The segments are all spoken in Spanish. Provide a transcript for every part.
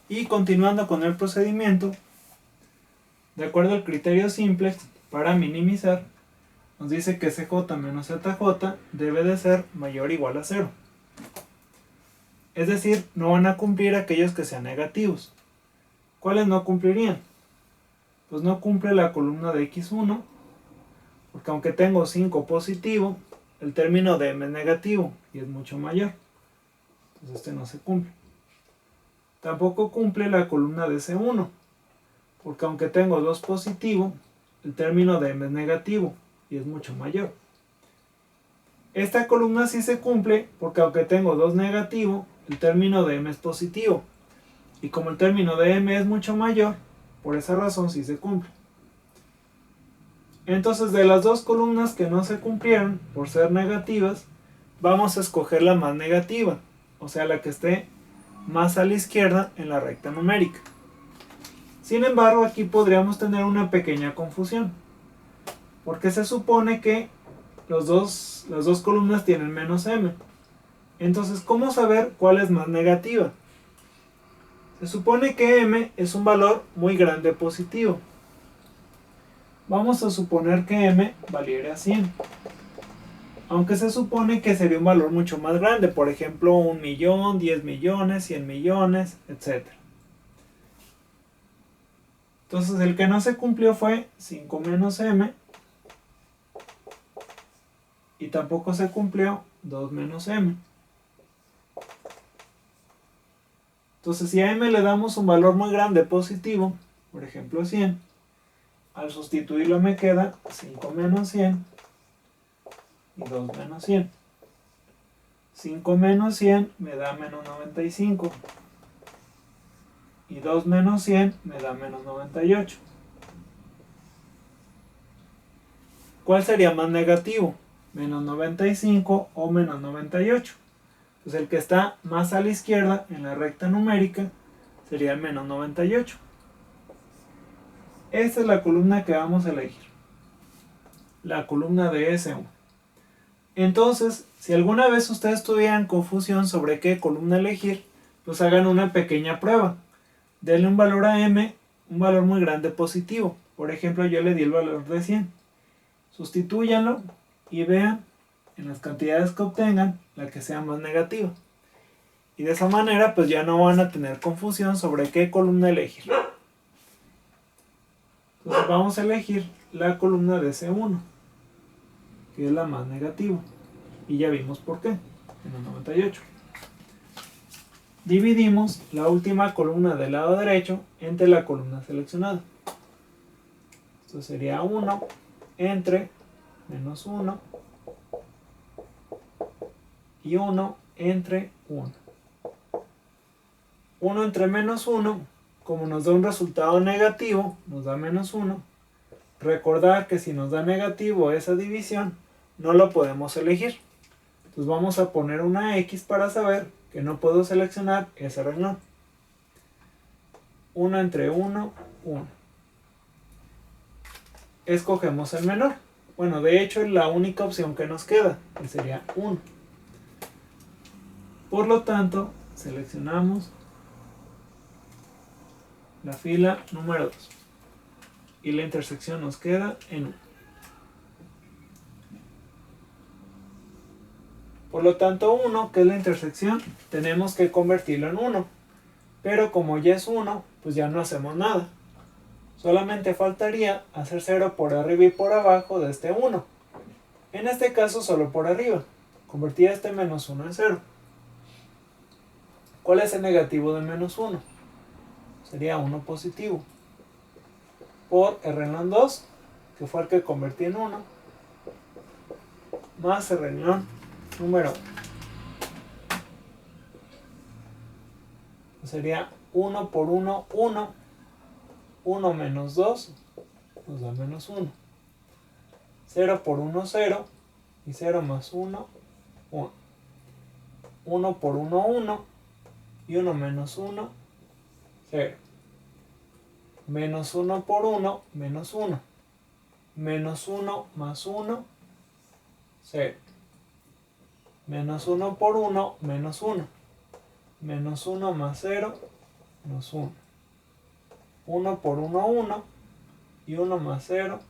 Y continuando con el procedimiento, de acuerdo al criterio simplex, para minimizar, nos dice que CJ menos ZJ debe de ser mayor o igual a 0. Es decir, no van a cumplir aquellos que sean negativos. ¿Cuáles no cumplirían? Pues no cumple la columna de x1, porque aunque tengo 5 positivo, el término de m es negativo y es mucho mayor. Entonces este no se cumple. Tampoco cumple la columna de C1, porque aunque tengo 2 positivo, el término de m es negativo y es mucho mayor. Esta columna sí se cumple porque aunque tengo 2 negativo, el término de m es positivo. Y como el término de m es mucho mayor, por esa razón sí se cumple. Entonces de las dos columnas que no se cumplieron por ser negativas, vamos a escoger la más negativa, o sea la que esté más a la izquierda en la recta numérica. Sin embargo, aquí podríamos tener una pequeña confusión, porque se supone que las dos columnas tienen menos m. Entonces, ¿cómo saber cuál es más negativa? Se supone que m es un valor muy grande positivo. Vamos a suponer que m valiera 100. Aunque se supone que sería un valor mucho más grande, por ejemplo 1 millón, 10 millones, 100 millones, etc. Entonces el que no se cumplió fue 5 menos m, y tampoco se cumplió 2 menos m. Entonces si a m le damos un valor muy grande positivo, por ejemplo 100, al sustituirlo me queda 5 menos 100 y 2 menos 100. 5 menos 100 me da menos 95. Y 2 menos 100 me da menos 98. ¿Cuál sería más negativo? Menos 95 o menos 98. Pues el que está más a la izquierda en la recta numérica sería el menos 98. Esta es la columna que vamos a elegir. La columna de S1. Entonces, si alguna vez ustedes tuvieran confusión sobre qué columna elegir, pues hagan una pequeña prueba. Denle un valor a m, un valor muy grande positivo. Por ejemplo, yo le di el valor de 100. Sustitúyanlo y vean en las cantidades que obtengan la que sea más negativa. Y de esa manera pues ya no van a tener confusión sobre qué columna elegir. Entonces vamos a elegir la columna de C1, que es la más negativa. Y ya vimos por qué, en el 98. Dividimos la última columna del lado derecho entre la columna seleccionada. Esto sería 1 entre menos 1 y 1 entre 1. 1 entre menos 1, como nos da un resultado negativo, nos da menos 1. Recordar que si nos da negativo esa división, no lo podemos elegir. Entonces vamos a poner una X para saber que no puedo seleccionar ese renglón. 1 entre 1, 1. Escogemos el menor. Bueno, de hecho es la única opción que nos queda, que sería 1. Por lo tanto, seleccionamos la fila número 2. Y la intersección nos queda en 1. Por lo tanto 1, que es la intersección, tenemos que convertirlo en 1. Pero como ya es 1, pues ya no hacemos nada. Solamente faltaría hacer 0 por arriba y por abajo de este 1. En este caso solo por arriba. Convertir este menos 1 en 0. ¿Cuál es el negativo de menos 1? Sería 1 positivo. Por el renglón 2, que fue el que convertí en 1, más el renglón número 1. Sería 1 por 1, 1. 1 menos 2 nos da menos 1. 0 por 1, 0. Y 0 más 1, 1. 1 por 1, 1. Y 1 menos 1, 0. Menos 1 por 1, menos 1. Menos 1 más 1, 0. Menos 1 por 1, menos 1. Menos 1 más 0, menos 1. 1 por 1, 1. Y 1 más 0,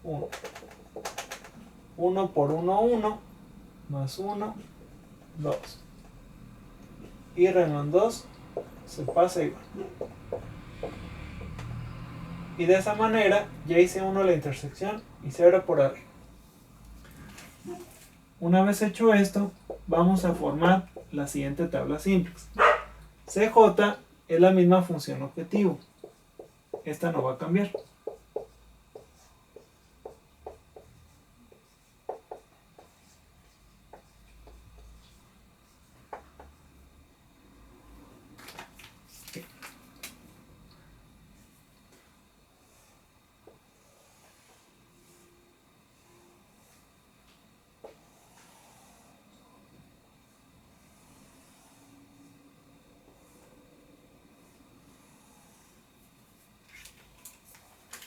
1. 1 por 1, 1. Más 1, 2. Y renglón 2 se pasa igual. Y de esa manera ya hice 1 la intersección y 0 por arriba. Una vez hecho esto, vamos a formar la siguiente tabla simplex. CJ es la misma función objetivo. Esta no va a cambiar.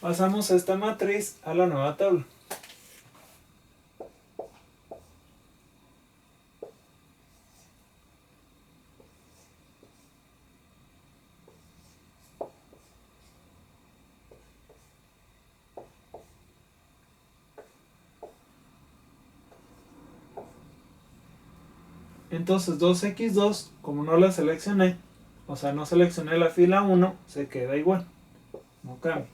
Pasamos esta matriz a la nueva tabla. Entonces 2x2, como no la seleccioné, o sea, no seleccioné la fila 1, se queda igual, no cambia.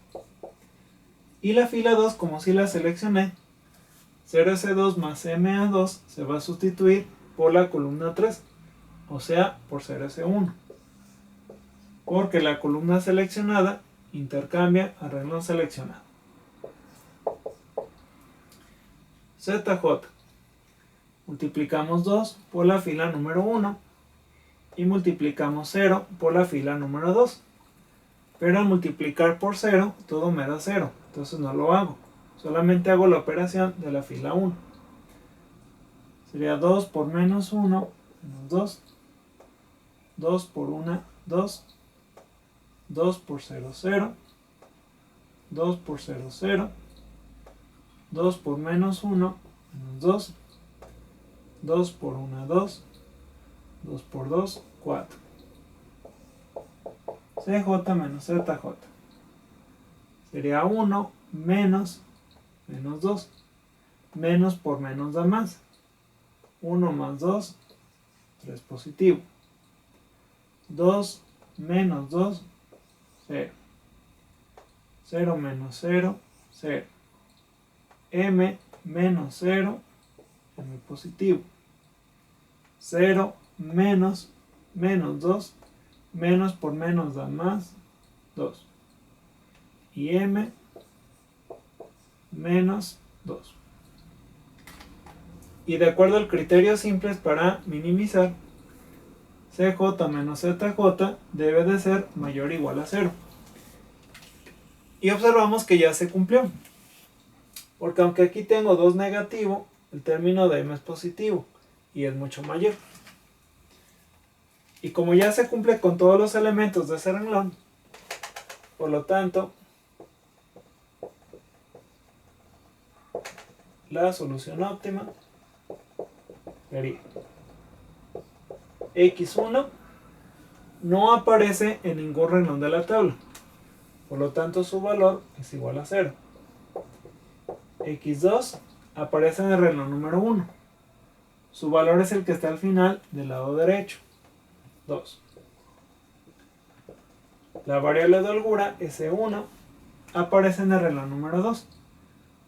Y la fila 2, como sí la seleccioné, 0s2 más ma2 se va a sustituir por la columna 3, o sea, por 0s1. Porque la columna seleccionada intercambia a renglón seleccionado. ZJ. Multiplicamos 2 por la fila número 1 y multiplicamos 0 por la fila número 2. Pero al multiplicar por 0, todo me da 0. Entonces no lo hago. Solamente hago la operación de la fila 1. Sería 2 por menos 1, menos 2. 2 por 1, 2. 2 por 0, 0. 2 por 0, 0. 2 por menos 1, menos 2. 2 por 1, 2. 2 por 2, 4. CJ menos ZJ. Sería 1 menos 2. Menos por menos da más. 1 más 2, 3 positivo. 2 menos 2, 0. 0 menos 0, 0. M menos 0, M positivo. 0 menos 2, menos por menos da más, 2. Y M menos 2. Y de acuerdo al criterio simples para minimizar, CJ menos ZJ debe de ser mayor o igual a 0. Y observamos que ya se cumplió. Porque aunque aquí tengo 2 negativo, el término de M es positivo y es mucho mayor. Y como ya se cumple con todos los elementos de ese renglón, por lo tanto, la solución óptima sería x1 no aparece en ningún renglón de la tabla, por lo tanto su valor es igual a 0. x2 aparece en el renglón número 1, su valor es el que está al final del lado derecho, 2. La variable de holgura S1 aparece en el renglón número 2,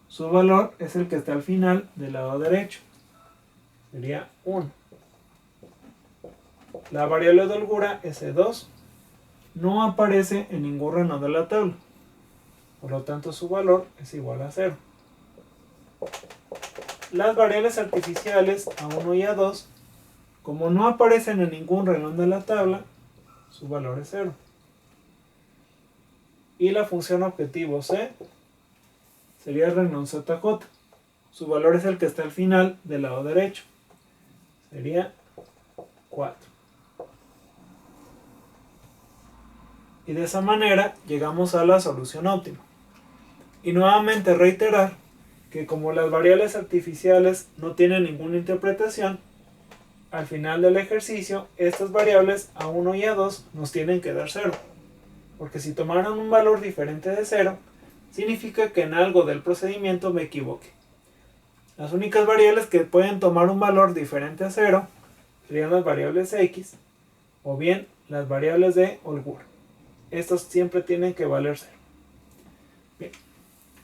su valor es el que está al final del lado derecho, sería 1. La variable de holgura S2 no aparece en ningún renglón de la tabla, por lo tanto su valor es igual a 0. Las variables artificiales A1 y A2, como no aparecen en ningún renglón de la tabla, su valor es 0. Y la función objetivo C sería el renglón ZJ. Su valor es el que está al final del lado derecho. Sería 4. Y de esa manera llegamos a la solución óptima. Y nuevamente reiterar que como las variables artificiales no tienen ninguna interpretación, al final del ejercicio estas variables A1 y A2 nos tienen que dar 0. porque si tomaron un valor diferente de 0, significa que en algo del procedimiento me equivoqué. Las únicas variables que pueden tomar un valor diferente a 0 serían las variables x o bien las variables de holgura. Estas siempre tienen que valer 0. Bien.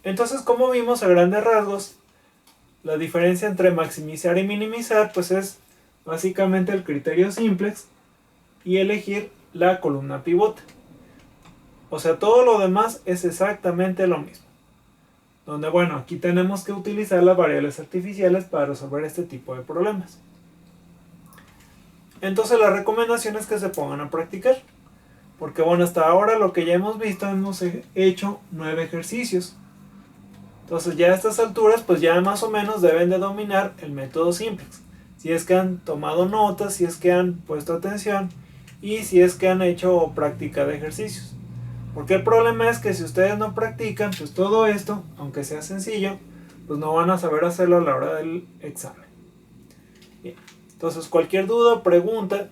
Entonces, como vimos a grandes rasgos, la diferencia entre maximizar y minimizar pues es básicamente el criterio simplex y elegir la columna pivote. O sea, todo lo demás es exactamente lo mismo. Donde, bueno, aquí tenemos que utilizar las variables artificiales para resolver este tipo de problemas. Entonces la recomendación es que se pongan a practicar. Porque bueno, hasta ahora lo que ya hemos visto, hemos hecho 9 ejercicios. Entonces ya a estas alturas, pues ya más o menos deben de dominar el método simplex. Si es que han tomado notas, si es que han puesto atención y si es que han hecho práctica de ejercicios. Porque el problema es que si ustedes no practican, pues todo esto, aunque sea sencillo, pues no van a saber hacerlo a la hora del examen. Bien. Entonces cualquier duda o pregunta,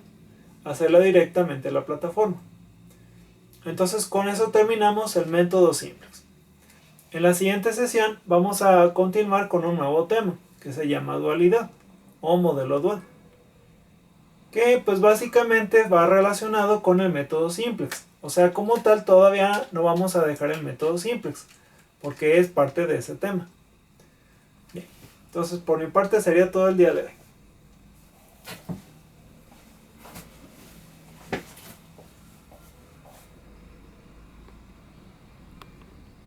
hacerla directamente a la plataforma. Entonces con eso terminamos el método simplex. En la siguiente sesión vamos a continuar con un nuevo tema que se llama dualidad o modelo dual, que pues básicamente va relacionado con el método simplex. O sea, como tal todavía no vamos a dejar el método simplex porque es parte de ese tema. Bien. Entonces por mi parte sería todo el día de hoy.